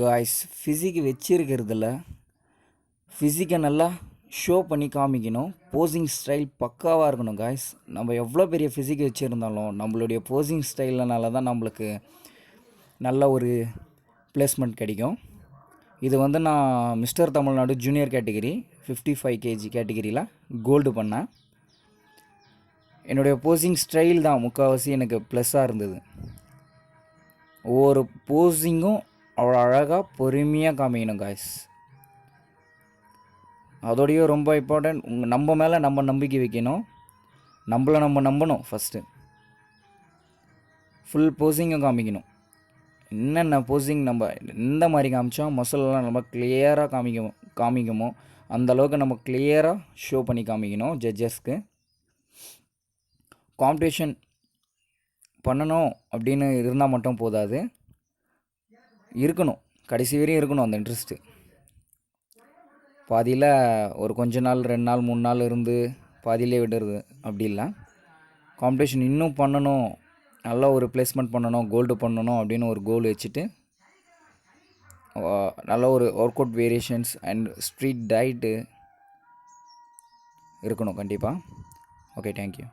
Guys ஃபிசிக்கு வச்சிருக்கிறதுல ஃபிசிக்கை நல்லா show பண்ணி காமிக்கணும். போசிங் ஸ்டைல் பக்காவாக இருக்கணும் காய்ஸ். நம்ம எவ்வளோ பெரிய ஃபிசிக் வச்சுருந்தாலும் நம்மளுடைய போசிங் ஸ்டைல்னால தான் நம்மளுக்கு நல்ல ஒரு பிளேஸ்மெண்ட் கிடைக்கும். இது வந்து நான் mister Tamil Nadu junior category 55 kg கேட்டகிரியில் கோல்டு பண்ணேன். என்னுடைய போசிங் ஸ்டைல் தான் முக்கால்வாசி எனக்கு ப்ளஸ்ஸாக இருந்தது. ஒவ்வொரு போசிங்கும் அவ்வளோ அழகாக பொறுமையாக காமிக்கணும் காய்ஸ். அதோடையும் ரொம்ப இம்பார்ட்டன்ட், நம்ம மேலே நம்ம நம்பிக்கை வைக்கணும். நம்மளை நம்ம நம்பணும். ஃபஸ்ட்டு ஃபுல் போசிங்கும் காமிக்கணும். என்னென்ன போசிங் நம்ம எந்த மாதிரி காமிச்சோம் மசிலெலாம் நம்ம கிளியராக காமிக்குமோ அந்தளவுக்கு நம்ம கிளியராக ஷோ பண்ணி காமிக்கணும் ஜட்ஜஸ்க்கு. காம்படிஷன் பண்ணணும் அப்படின்னு இருந்தால் மட்டும் போதாது, இருக்கணும், கடைசி வரையும் இருக்கணும் அந்த இன்ட்ரெஸ்ட்டு. பாதியில் ஒரு கொஞ்ச நாள் 2 நாள் 3 நாள் இருந்து பாதியிலே விடுறது அப்படி இல்லை. காம்படிஷன் இன்னும் பண்ணணும், நல்லா ஒரு பிளேஸ்மெண்ட் பண்ணணும், கோல்டு பண்ணணும் அப்படின்னு ஒரு கோல் வச்சுட்டு நல்ல ஒரு work out variations and street diet இருக்கணும் கண்டிப்பாக. Okay, thank you.